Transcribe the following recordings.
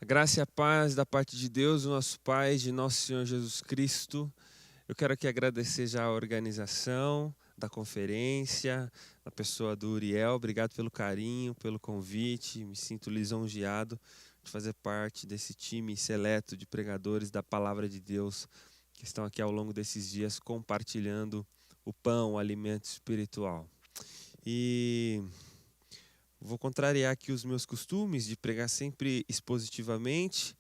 A graça e a paz da parte de Deus, o nosso Pai, de nosso Senhor Jesus Cristo. Eu quero aqui agradecer já a organização da conferência, a pessoa do Uriel. Obrigado pelo carinho, pelo convite. Me sinto lisonjeado de fazer parte desse time seleto de pregadores da Palavra de Deus que estão aqui ao longo desses dias compartilhando o pão, o alimento espiritual. E vou contrariar aqui os meus costumes de pregar sempre expositivamente,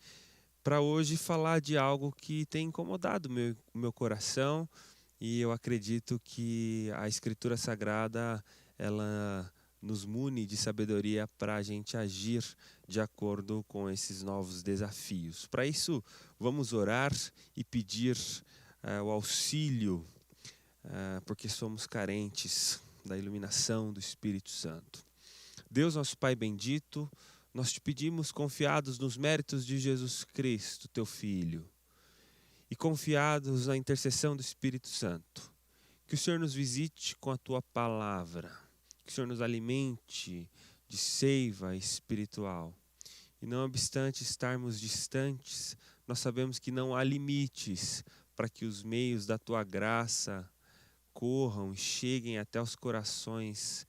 para hoje falar de algo que tem incomodado o meu coração, e eu acredito que a Escritura Sagrada ela nos mune de sabedoria para a gente agir de acordo com esses novos desafios. Para isso, vamos orar e pedir o auxílio, porque somos carentes da iluminação do Espírito Santo. Deus, nosso Pai bendito, nós te pedimos confiados nos méritos de Jesus Cristo, teu Filho, e confiados na intercessão do Espírito Santo, que o Senhor nos visite com a tua palavra, que o Senhor nos alimente de seiva espiritual. E não obstante estarmos distantes, nós sabemos que não há limites para que os meios da tua graça corram e cheguem até os corações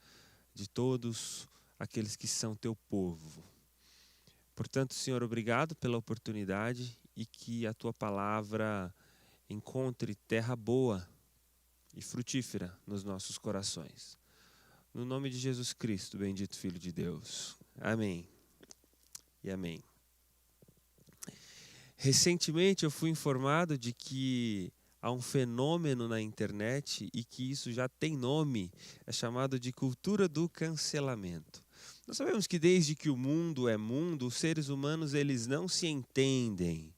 de todos aqueles que são teu povo. Portanto, Senhor, obrigado pela oportunidade e que a tua palavra encontre terra boa e frutífera nos nossos corações. No nome de Jesus Cristo, bendito Filho de Deus. Amém e amém. Recentemente eu fui informado de que há um fenômeno na internet e que isso já tem nome, é chamado de cultura do cancelamento. Nós sabemos que desde que o mundo é mundo, os seres humanos eles não se entendem.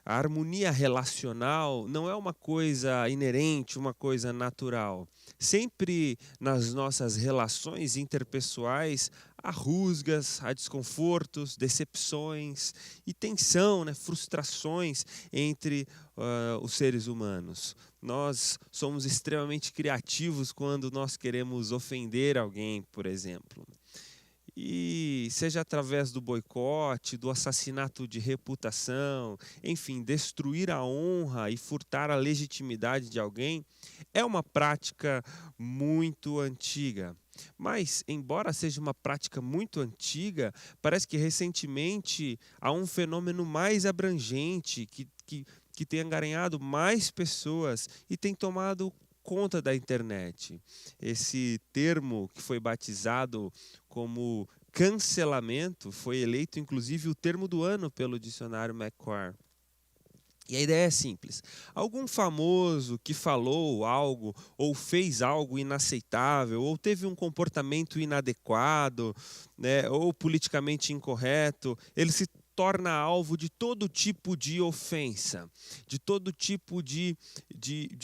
A harmonia relacional não é uma coisa inerente, uma coisa natural. Sempre nas nossas relações interpessoais há rusgas, há desconfortos, decepções e tensão, frustrações entre os seres humanos. Nós somos extremamente criativos quando nós queremos ofender alguém, por exemplo. E seja através do boicote, do assassinato de reputação, enfim, destruir a honra e furtar a legitimidade de alguém, é uma prática muito antiga. Mas, embora seja uma prática muito antiga, parece que recentemente há um fenômeno mais abrangente que tem angariado mais pessoas e tem tomado conta da internet. Esse termo que foi batizado como cancelamento foi eleito inclusive o termo do ano pelo dicionário Macquarie. E a ideia é simples. Algum famoso que falou algo ou fez algo inaceitável ou teve um comportamento inadequado, ou politicamente incorreto, ele se torna alvo de todo tipo de ofensa, de todo tipo de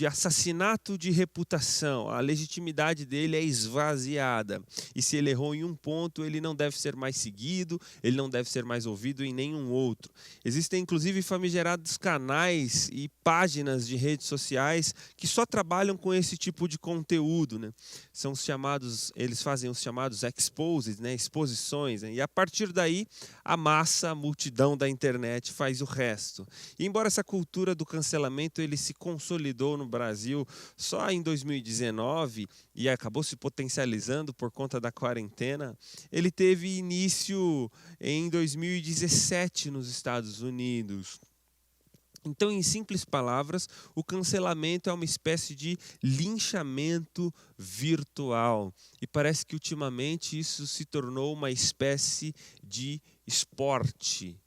assassinato de reputação. A legitimidade dele é esvaziada. E se ele errou em um ponto, ele não deve ser mais seguido, ele não deve ser mais ouvido em nenhum outro. Existem inclusive famigerados canais e páginas de redes sociais que só trabalham com esse tipo de conteúdo. São os chamados, eles fazem os chamados exposes, exposições. E a partir daí, a massa, a multidão da internet faz o resto. E embora essa cultura do cancelamento ele se consolidou no Brasil só em 2019 e acabou se potencializando por conta da quarentena, ele teve início em 2017 nos Estados Unidos. Então, em simples palavras, o cancelamento é uma espécie de linchamento virtual. E parece que ultimamente isso se tornou uma espécie de esporte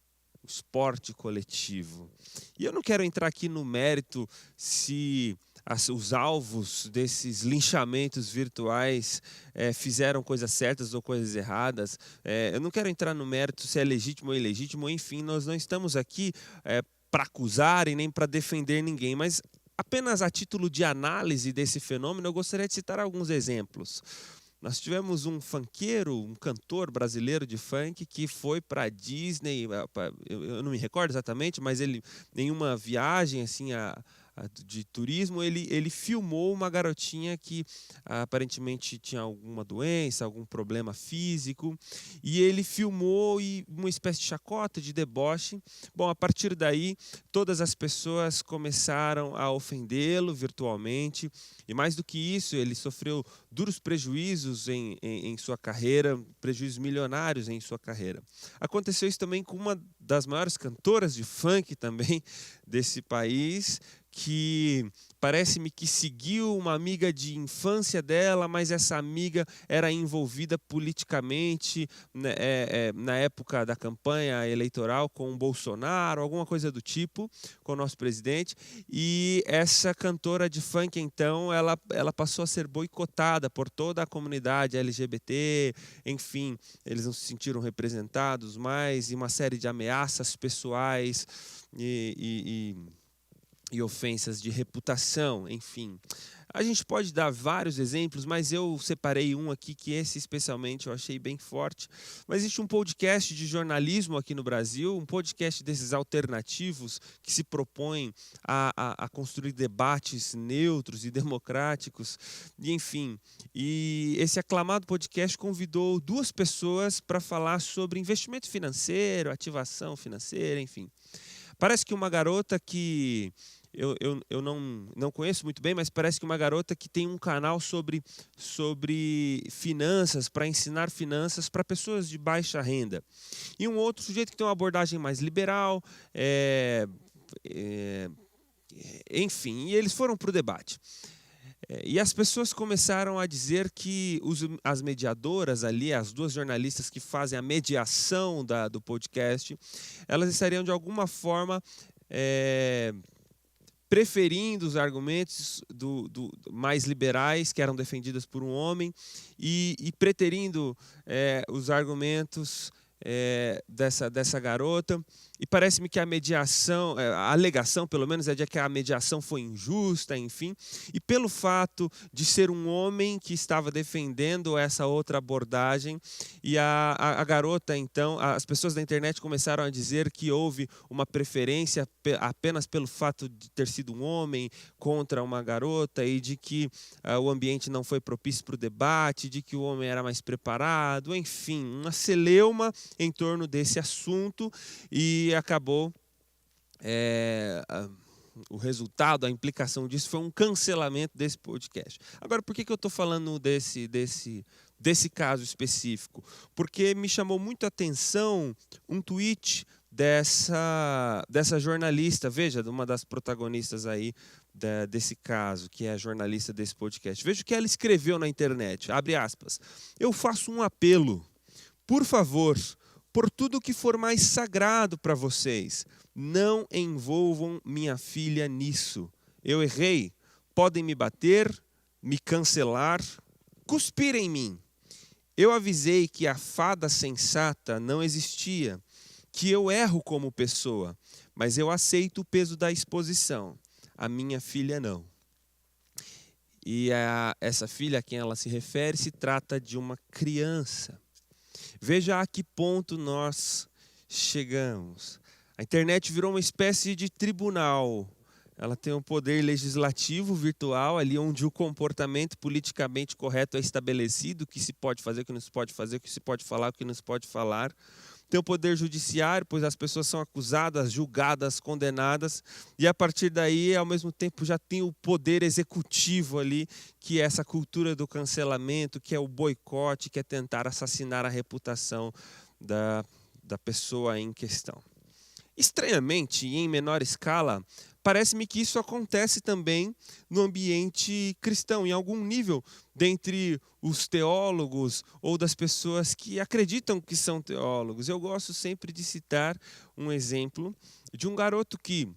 coletivo. E eu não quero entrar aqui no mérito se os alvos desses linchamentos virtuais fizeram coisas certas ou coisas erradas. Eu não quero entrar no mérito se é legítimo ou ilegítimo. Enfim, nós não estamos aqui para acusar e nem para defender ninguém, mas apenas a título de análise desse fenômeno, eu gostaria de citar alguns exemplos. Nós tivemos um funkeiro, um cantor brasileiro de funk que foi para a Disney, eu não me recordo exatamente, mas ele em uma viagem assim de turismo, ele filmou uma garotinha que aparentemente tinha alguma doença, algum problema físico, e ele filmou uma espécie de chacota, de deboche. Bom, a partir daí, todas as pessoas começaram a ofendê-lo virtualmente, e mais do que isso, ele sofreu duros prejuízos em sua carreira, prejuízos milionários em sua carreira. Aconteceu isso também com uma das maiores cantoras de funk também desse país, que parece-me que seguiu uma amiga de infância dela, mas essa amiga era envolvida politicamente, né, na época da campanha eleitoral com o Bolsonaro, alguma coisa do tipo, com o nosso presidente. E essa cantora de funk, então, ela passou a ser boicotada por toda a comunidade LGBT, enfim, eles não se sentiram representados mais, e uma série de ameaças pessoais e ofensas de reputação, enfim. A gente pode dar vários exemplos, mas eu separei um aqui que esse especialmente eu achei bem forte. Mas existe um podcast de jornalismo aqui no Brasil, um podcast desses alternativos que se propõem a construir debates neutros e democráticos, e enfim. E esse aclamado podcast convidou 2 pessoas para falar sobre investimento financeiro, ativação financeira, enfim. Parece que uma garota que eu não conheço muito bem, mas parece que uma garota que tem um canal sobre finanças, para ensinar finanças para pessoas de baixa renda. E um outro sujeito que tem uma abordagem mais liberal, enfim, e eles foram para o debate. E as pessoas começaram a dizer que as mediadoras ali, as 2 jornalistas que fazem a mediação do podcast, elas estariam de alguma forma preferindo os argumentos mais liberais, que eram defendidos por um homem, e preterindo os argumentos dessa garota. E parece-me que a mediação, a alegação pelo menos, é de que a mediação foi injusta, enfim. E pelo fato de ser um homem que estava defendendo essa outra abordagem, e a garota, então, as pessoas da internet começaram a dizer que houve uma preferência apenas pelo fato de ter sido um homem contra uma garota, e de que o ambiente não foi propício para o debate, de que o homem era mais preparado, enfim, uma celeuma em torno desse assunto, e acabou o resultado, a implicação disso foi um cancelamento desse podcast. Agora, por que eu estou falando desse caso específico? Porque me chamou muito a atenção um tweet dessa jornalista, veja, de uma das protagonistas aí desse caso, que é a jornalista desse podcast. Veja o que ela escreveu na internet, abre aspas: "Eu faço um apelo, por favor, por tudo que for mais sagrado para vocês, não envolvam minha filha nisso. Eu errei, podem me bater, me cancelar, cuspir em mim. Eu avisei que a fada sensata não existia, que eu erro como pessoa, mas eu aceito o peso da exposição. A minha filha não." E essa filha a quem ela se refere se trata de uma criança. Veja a que ponto nós chegamos. A internet virou uma espécie de tribunal. Ela tem um poder legislativo virtual, ali onde o comportamento politicamente correto é estabelecido, o que se pode fazer, o que não se pode fazer, o que se pode falar, o que não se pode falar. Tem o poder judiciário, pois as pessoas são acusadas, julgadas, condenadas, e a partir daí, ao mesmo tempo, já tem o poder executivo ali, que é essa cultura do cancelamento, que é o boicote, que é tentar assassinar a reputação da pessoa em questão. Estranhamente, e em menor escala, parece-me que isso acontece também no ambiente cristão, em algum nível, dentre os teólogos ou das pessoas que acreditam que são teólogos. Eu gosto sempre de citar um exemplo de um garoto que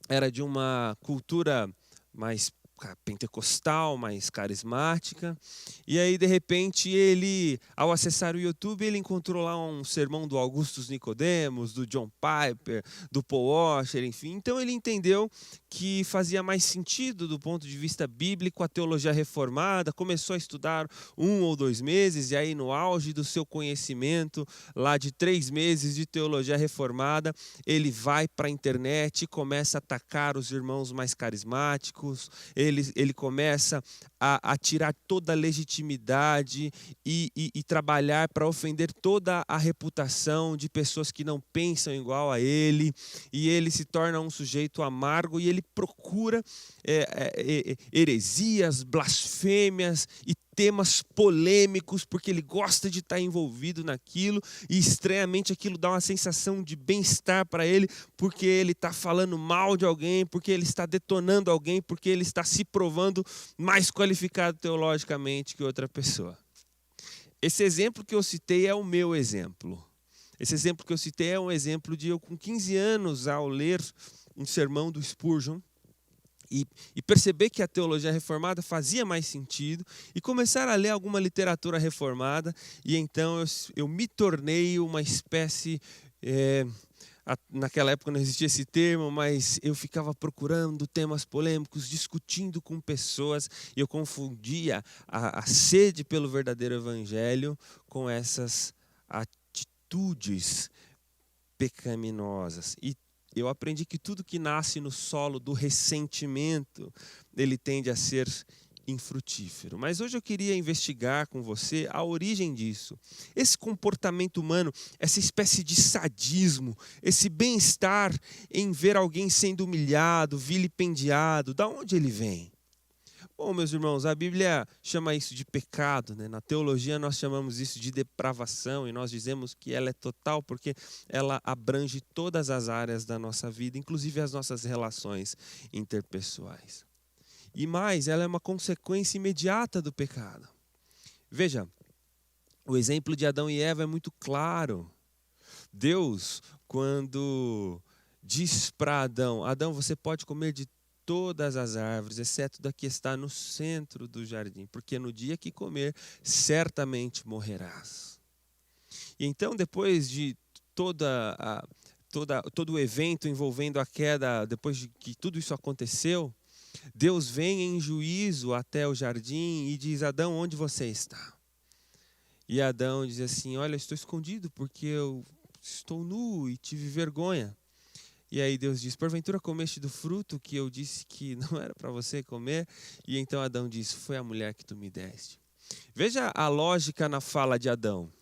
era de uma cultura mais época pentecostal, mais carismática. E aí, de repente, ele, ao acessar o YouTube, ele encontrou lá um sermão do Augustus Nicodemos, do John Piper, do Paul Washer, enfim. Então ele entendeu que fazia mais sentido do ponto de vista bíblico a teologia reformada, começou a estudar 1 ou 2 meses, e aí no auge do seu conhecimento, lá de 3 meses de teologia reformada, ele vai para a internet e começa a atacar os irmãos mais carismáticos, ele começa a tirar toda a legitimidade e trabalhar para ofender toda a reputação de pessoas que não pensam igual a ele, e ele se torna um sujeito amargo, e ele procura heresias, blasfêmias e temas polêmicos, porque ele gosta de estar envolvido naquilo, e estranhamente aquilo dá uma sensação de bem-estar para ele, porque ele está falando mal de alguém, porque ele está detonando alguém, porque ele está se provando mais qualificado teologicamente que outra pessoa. Esse exemplo que eu citei é o meu exemplo. Esse exemplo que eu citei é um exemplo de eu com 15 anos, ao ler um sermão do Spurgeon, e perceber que a teologia reformada fazia mais sentido, e começar a ler alguma literatura reformada, e então eu me tornei uma espécie... naquela época não existia esse termo, mas eu ficava procurando temas polêmicos, discutindo com pessoas, e eu confundia a sede pelo verdadeiro evangelho com essas atitudes pecaminosas. E eu aprendi que tudo que nasce no solo do ressentimento, ele tende a ser infrutífero. Mas hoje eu queria investigar com você a origem disso. Esse comportamento humano, essa espécie de sadismo, esse bem-estar em ver alguém sendo humilhado, vilipendiado, da onde ele vem? Bom, meus irmãos, a Bíblia chama isso de pecado, né? Na teologia nós chamamos isso de depravação, e nós dizemos que ela é total porque ela abrange todas as áreas da nossa vida, inclusive as nossas relações interpessoais. E mais, ela é uma consequência imediata do pecado. Veja, o exemplo de Adão e Eva é muito claro. Deus, quando diz para Adão: Adão, você pode comer de todas as árvores, exceto da que está no centro do jardim, porque no dia que comer, certamente morrerás. E então, depois de todo o evento envolvendo a queda, depois de que tudo isso aconteceu, Deus vem em juízo até o jardim e diz: Adão, onde você está? E Adão diz assim: olha, estou escondido porque eu estou nu e tive vergonha. E aí Deus diz: porventura comeste do fruto que eu disse que não era para você comer? E então Adão diz: foi a mulher que tu me deste. Veja a lógica na fala de Adão.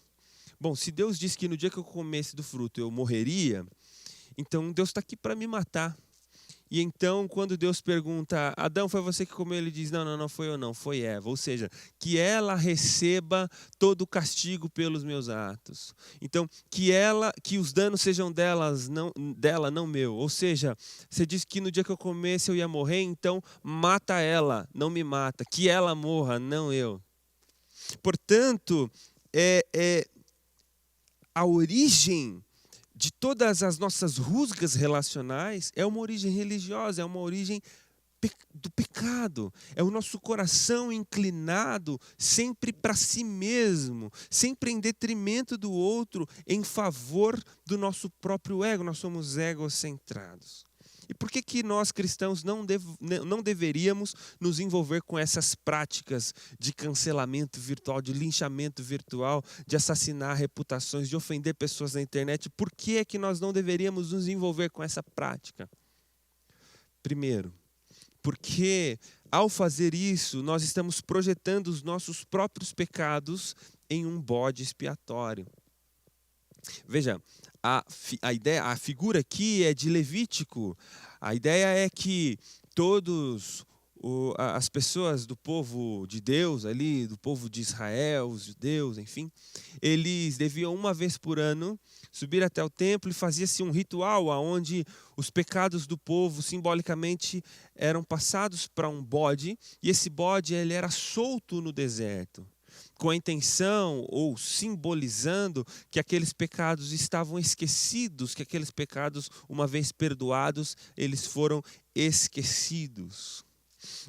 Bom, se Deus disse que no dia que eu comesse do fruto eu morreria, então Deus está aqui para me matar. E então, quando Deus pergunta: Adão, foi você que comeu? Ele diz: não foi eu não, foi Eva. Ou seja, que ela receba todo o castigo pelos meus atos. Então, que os danos sejam dela, não meu. Ou seja, você disse que no dia que eu comesse eu ia morrer, então mata ela, não me mata. Que ela morra, não eu. Portanto, a origem de todas as nossas rusgas relacionais é uma origem religiosa, é uma origem do pecado. É o nosso coração inclinado sempre para si mesmo, sempre em detrimento do outro, em favor do nosso próprio ego. Nós somos egocentrados. E por que nós cristãos não deveríamos nos envolver com essas práticas de cancelamento virtual, de linchamento virtual, de assassinar reputações, de ofender pessoas na internet? Por que é que nós não deveríamos nos envolver com essa prática? Primeiro, porque ao fazer isso, nós estamos projetando os nossos próprios pecados em um bode expiatório. Veja, a figura aqui é de Levítico. A ideia é que as pessoas do povo de Deus ali, do povo de Israel, os judeus, enfim, eles deviam uma vez por ano subir até o templo, e fazia-se um ritual onde os pecados do povo simbolicamente eram passados para um bode, e esse bode ele era solto no deserto, com a intenção ou simbolizando que aqueles pecados estavam esquecidos, que aqueles pecados, uma vez perdoados, eles foram esquecidos.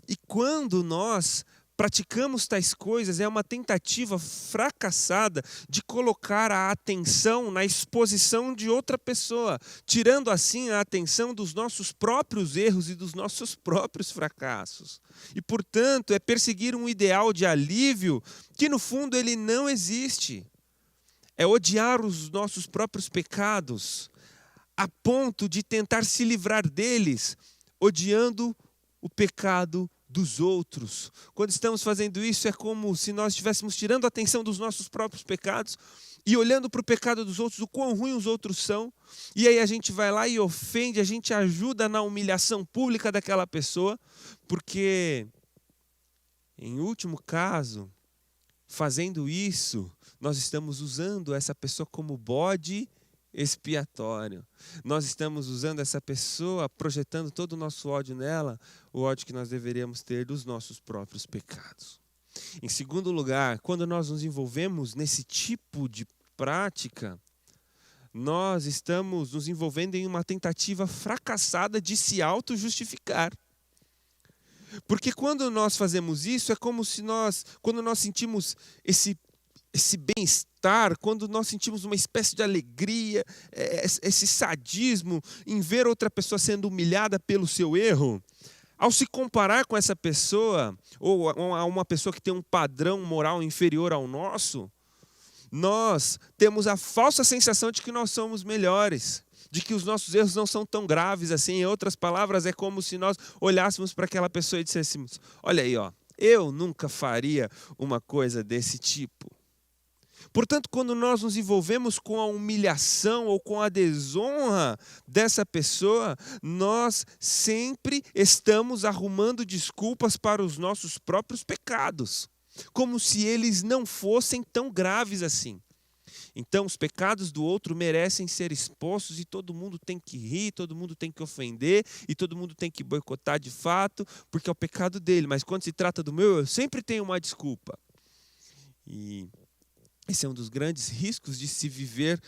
E quando nós praticamos tais coisas, é uma tentativa fracassada de colocar a atenção na exposição de outra pessoa, tirando assim a atenção dos nossos próprios erros e dos nossos próprios fracassos. E, portanto, é perseguir um ideal de alívio que, no fundo, ele não existe. É odiar os nossos próprios pecados, a ponto de tentar se livrar deles, odiando o pecado dos outros. Quando estamos fazendo isso, é como se nós estivéssemos tirando a atenção dos nossos próprios pecados e olhando para o pecado dos outros, o quão ruim os outros são. E aí a gente vai lá e ofende, a gente ajuda na humilhação pública daquela pessoa, porque, em último caso, fazendo isso, nós estamos usando essa pessoa como bode expiatório. Nós estamos usando essa pessoa, projetando todo o nosso ódio nela, o ódio que nós deveríamos ter dos nossos próprios pecados. Em segundo lugar, quando nós nos envolvemos nesse tipo de prática, nós estamos nos envolvendo em uma tentativa fracassada de se auto-justificar. Porque quando nós fazemos isso, é como se quando nós sentimos esse bem-estar, quando nós sentimos uma espécie de alegria, esse sadismo em ver outra pessoa sendo humilhada pelo seu erro, ao se comparar com essa pessoa, ou a uma pessoa que tem um padrão moral inferior ao nosso, nós temos a falsa sensação de que nós somos melhores, de que os nossos erros não são tão graves assim. Em outras palavras, é como se nós olhássemos para aquela pessoa e disséssemos: olha aí, eu nunca faria uma coisa desse tipo. Portanto, quando nós nos envolvemos com a humilhação ou com a desonra dessa pessoa, nós sempre estamos arrumando desculpas para os nossos próprios pecados, como se eles não fossem tão graves assim. Então, os pecados do outro merecem ser expostos e todo mundo tem que rir, todo mundo tem que ofender e todo mundo tem que boicotar de fato, porque é o pecado dele. Mas quando se trata do meu, eu sempre tenho uma desculpa. E esse é um dos grandes riscos de se viver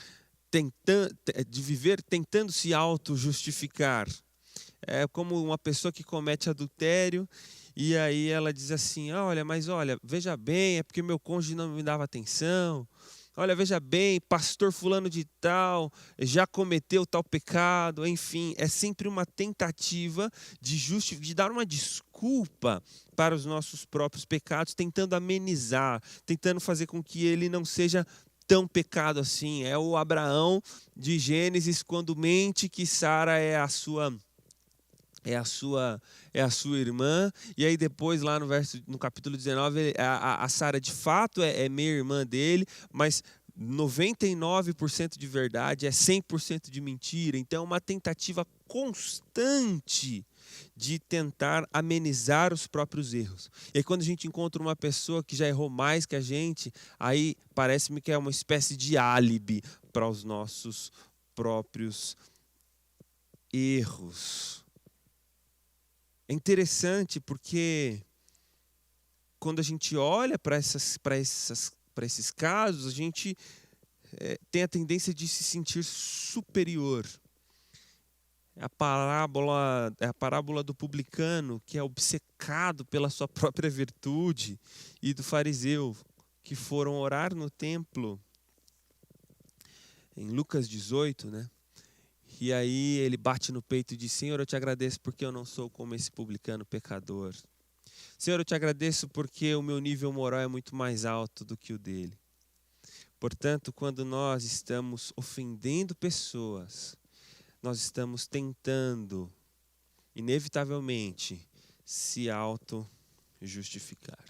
tentando se auto-justificar. É como uma pessoa que comete adultério e aí ela diz assim: olha, veja bem, é porque meu cônjuge não me dava atenção. Olha, veja bem, pastor fulano de tal já cometeu tal pecado. Enfim, é sempre uma tentativa de dar uma desculpa para os nossos próprios pecados, tentando amenizar, tentando fazer com que ele não seja tão pecado assim. É o Abraão de Gênesis, quando mente que Sara é a sua irmã, e aí depois lá no capítulo 19, a Sara de fato é meia irmã dele, mas 99% de verdade, é 100% de mentira. Então é uma tentativa constante de tentar amenizar os próprios erros. E aí quando a gente encontra uma pessoa que já errou mais que a gente, aí parece-me que é uma espécie de álibi para os nossos próprios erros. É interessante porque quando a gente olha para esses casos, a gente tem a tendência de se sentir superior. É a parábola do publicano, que é obcecado pela sua própria virtude, e do fariseu, que foram orar no templo, em Lucas 18, né? E aí ele bate no peito e diz: Senhor, eu te agradeço porque eu não sou como esse publicano pecador. Senhor, eu te agradeço porque o meu nível moral é muito mais alto do que o dele. Portanto, quando nós estamos ofendendo pessoas, nós estamos tentando, inevitavelmente, se auto-justificar.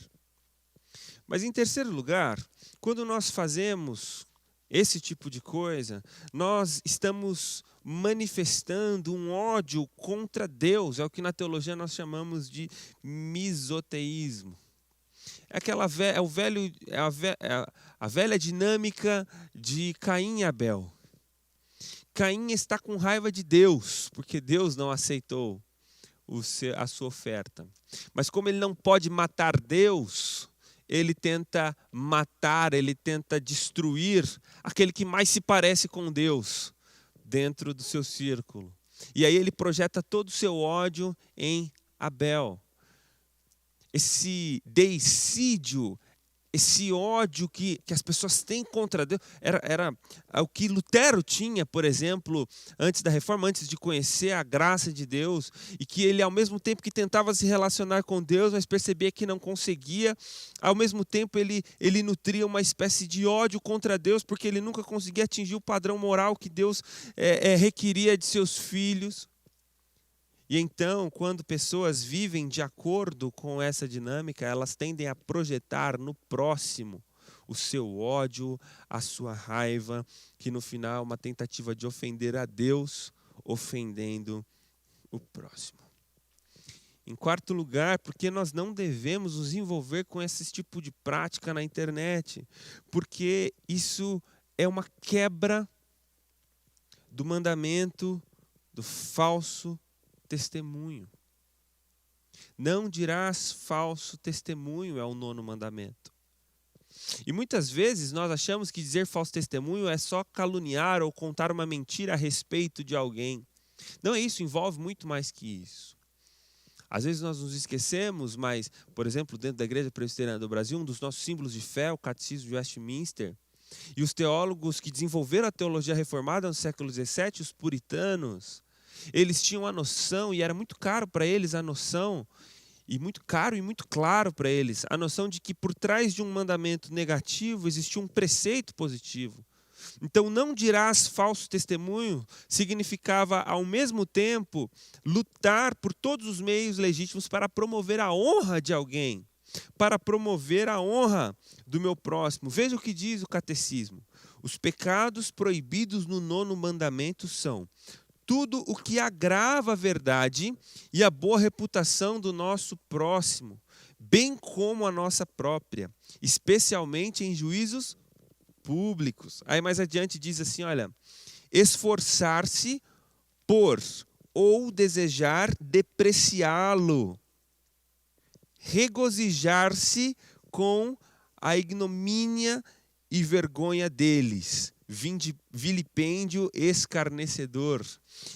Mas, em terceiro lugar, quando nós fazemos esse tipo de coisa, nós estamos manifestando um ódio contra Deus. É o que na teologia nós chamamos de misoteísmo. É a velha dinâmica de Caim e Abel. Caim está com raiva de Deus, porque Deus não aceitou a sua oferta. Mas como ele não pode matar Deus, ele tenta matar, ele tenta destruir aquele que mais se parece com Deus dentro do seu círculo. E aí ele projeta todo o seu ódio em Abel. esse deicídio, esse ódio que as pessoas têm contra Deus, era o que Lutero tinha, por exemplo, antes da reforma, antes de conhecer a graça de Deus, e que ele, ao mesmo tempo que tentava se relacionar com Deus, mas percebia que não conseguia, ao mesmo tempo ele nutria uma espécie de ódio contra Deus, porque ele nunca conseguia atingir o padrão moral que Deus requeria de seus filhos. E então, quando pessoas vivem de acordo com essa dinâmica, elas tendem a projetar no próximo o seu ódio, a sua raiva, que no final é uma tentativa de ofender a Deus, ofendendo o próximo. Em quarto lugar, porque nós não devemos nos envolver com esse tipo de prática na internet, porque isso é uma quebra do mandamento do falso testemunho. Não dirás falso testemunho é o 9º mandamento. E muitas vezes nós achamos que dizer falso testemunho é só caluniar ou contar uma mentira a respeito de alguém. Não é isso, envolve muito mais que isso. Às vezes nós nos esquecemos, mas, por exemplo, dentro da Igreja Presbiteriana do Brasil, um dos nossos símbolos de fé, o Catecismo de Westminster, e os teólogos que desenvolveram a teologia reformada no século XVII, os puritanos, eles tinham a noção, e era muito caro para eles a noção, e muito caro e muito claro para eles, a noção de que por trás de um mandamento negativo existia um preceito positivo. Então, não dirás falso testemunho significava, ao mesmo tempo, lutar por todos os meios legítimos para promover a honra de alguém, para promover a honra do meu próximo. Veja o que diz o catecismo. Os pecados proibidos no 9º mandamento são tudo o que agrava a verdade e a boa reputação do nosso próximo, bem como a nossa própria, especialmente em juízos públicos. Aí mais adiante diz assim, olha, esforçar-se por ou desejar depreciá-lo, regozijar-se com a ignomínia e vergonha deles, vilipêndio escarnecedor.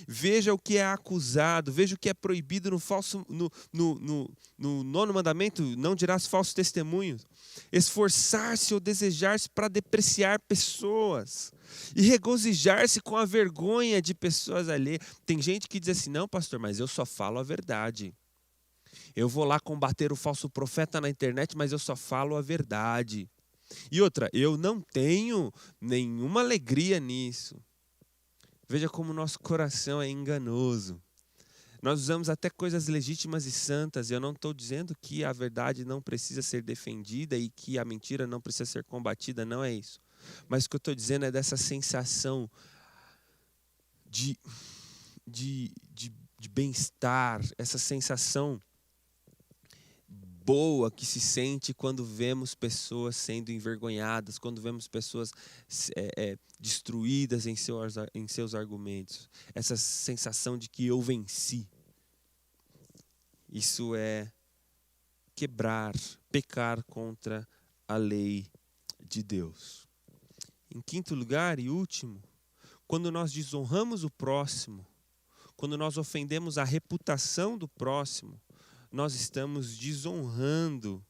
Veja o que é acusado, veja o que é proibido no 9º mandamento, não dirás falsos testemunhos. Esforçar-se ou desejar-se para depreciar pessoas e regozijar-se com a vergonha de pessoas alheias. Tem gente que diz assim, não, pastor, mas eu só falo a verdade. Eu vou lá combater o falso profeta na internet, mas eu só falo a verdade. E outra, eu não tenho nenhuma alegria nisso. Veja como o nosso coração é enganoso. Nós usamos até coisas legítimas e santas. Eu não estou dizendo que a verdade não precisa ser defendida e que a mentira não precisa ser combatida, não é isso. Mas o que eu estou dizendo é dessa sensação de bem-estar, essa sensação boa que se sente quando vemos pessoas sendo envergonhadas, quando vemos pessoas destruídas em seus argumentos. Essa sensação de que eu venci. Isso é quebrar, pecar contra a lei de Deus. Em quinto lugar e último, quando nós desonramos o próximo, quando nós ofendemos a reputação do próximo, nós estamos desonrando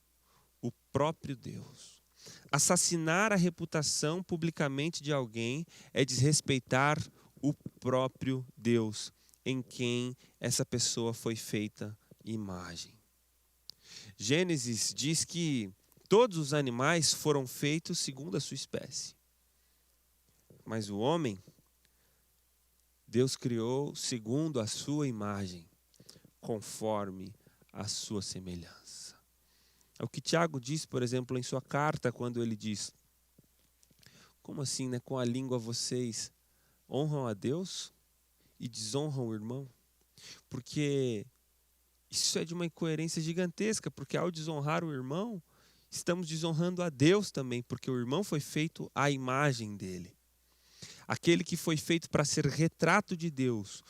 o próprio Deus. Assassinar a reputação publicamente de alguém é desrespeitar o próprio Deus, em quem essa pessoa foi feita imagem. Gênesis diz que todos os animais foram feitos segundo a sua espécie. Mas o homem, Deus criou segundo a sua imagem, conforme a sua semelhança. É o que Tiago diz, por exemplo, em sua carta, quando ele diz, como assim, né? Com a língua vocês honram a Deus e desonram o irmão? Porque isso é de uma incoerência gigantesca, porque ao desonrar o irmão, estamos desonrando a Deus também, porque o irmão foi feito à imagem dele. Aquele que foi feito para ser retrato de Deus,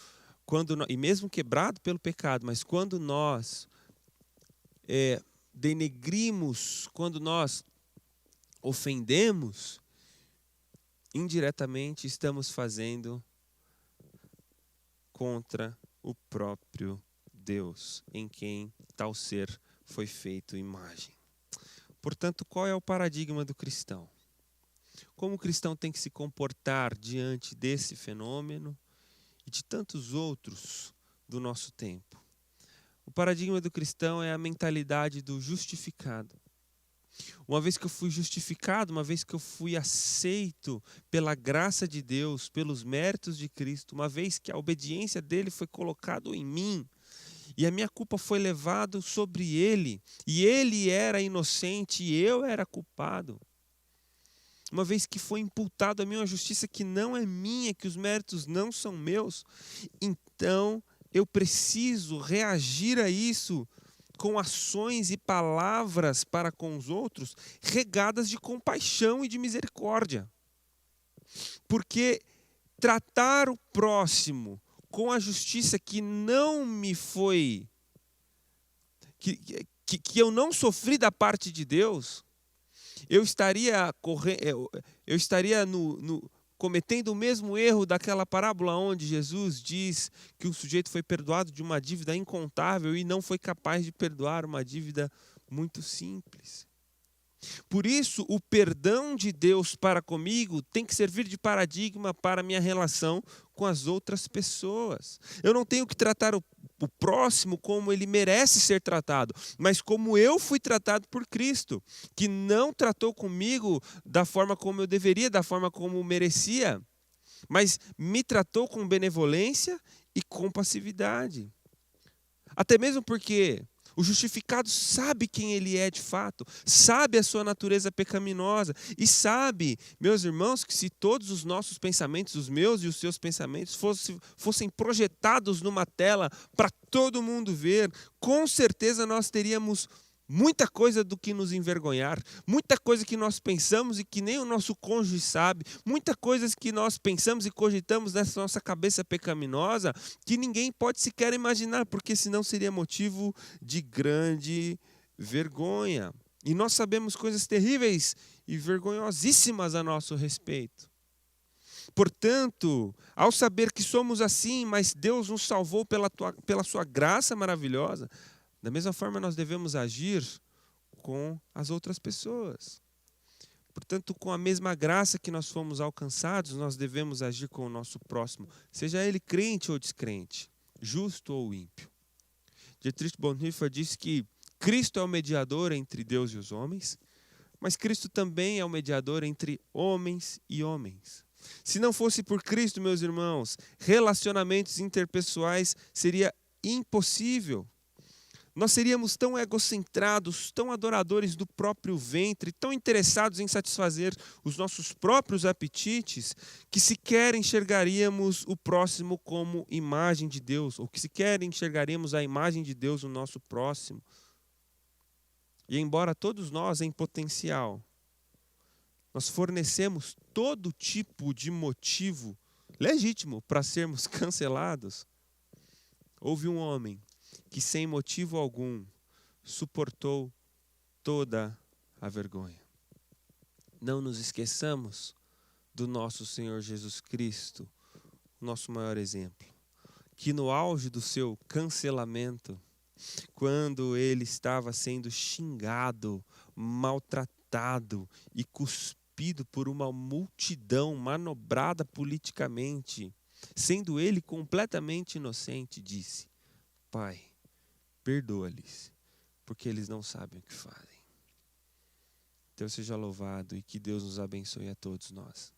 e mesmo quebrado pelo pecado, mas quando nós denegrimos, quando nós ofendemos, indiretamente estamos fazendo contra o próprio Deus, em quem tal ser foi feito imagem. Portanto, qual é o paradigma do cristão? Como o cristão tem que se comportar diante desse fenômeno e de tantos outros do nosso tempo? O paradigma do cristão é a mentalidade do justificado. Uma vez que eu fui justificado, uma vez que eu fui aceito pela graça de Deus, pelos méritos de Cristo, uma vez que a obediência dele foi colocada em mim, e a minha culpa foi levada sobre ele, e ele era inocente e eu era culpado. Uma vez que foi imputado a mim uma justiça que não é minha, que os méritos não são meus, então eu preciso reagir a isso com ações e palavras para com os outros, regadas de compaixão e de misericórdia. Porque tratar o próximo com a justiça que não me foi, que eu não sofri da parte de Deus, eu estaria cometendo o mesmo erro daquela parábola onde Jesus diz que o sujeito foi perdoado de uma dívida incontável e não foi capaz de perdoar uma dívida muito simples. Por isso, o perdão de Deus para comigo tem que servir de paradigma para a minha relação com as outras pessoas. Eu não tenho que tratar o próximo como ele merece ser tratado, mas como eu fui tratado por Cristo, que não tratou comigo da forma como eu deveria, da forma como eu merecia, mas me tratou com benevolência e com passividade. Até mesmo porque o justificado sabe quem ele é de fato, sabe a sua natureza pecaminosa e sabe, meus irmãos, que se todos os nossos pensamentos, os meus e os seus pensamentos, fossem projetados numa tela para todo mundo ver, com certeza nós teríamos muita coisa do que nos envergonhar, muita coisa que nós pensamos e que nem o nosso cônjuge sabe, muita coisas que nós pensamos e cogitamos nessa nossa cabeça pecaminosa que ninguém pode sequer imaginar, porque senão seria motivo de grande vergonha. E nós sabemos coisas terríveis e vergonhosíssimas a nosso respeito. Portanto, ao saber que somos assim, mas Deus nos salvou pela sua graça maravilhosa, da mesma forma, nós devemos agir com as outras pessoas. Portanto, com a mesma graça que nós fomos alcançados, nós devemos agir com o nosso próximo, seja ele crente ou descrente, justo ou ímpio. Dietrich Bonhoeffer diz que Cristo é o mediador entre Deus e os homens, mas Cristo também é o mediador entre homens e homens. Se não fosse por Cristo, meus irmãos, relacionamentos interpessoais seria impossível. Nós seríamos tão egocentrados, tão adoradores do próprio ventre, tão interessados em satisfazer os nossos próprios apetites, que sequer enxergaríamos o próximo como imagem de Deus, ou que sequer enxergaríamos a imagem de Deus no nosso próximo. E embora todos nós, em potencial, nós fornecemos todo tipo de motivo legítimo para sermos cancelados, houve um homem que sem motivo algum suportou toda a vergonha. Não nos esqueçamos do nosso Senhor Jesus Cristo, nosso maior exemplo, que no auge do seu cancelamento, quando ele estava sendo xingado, maltratado e cuspido por uma multidão manobrada politicamente, sendo ele completamente inocente, disse: Pai, perdoa-lhes, porque eles não sabem o que fazem. Deus seja louvado e que Deus nos abençoe a todos nós.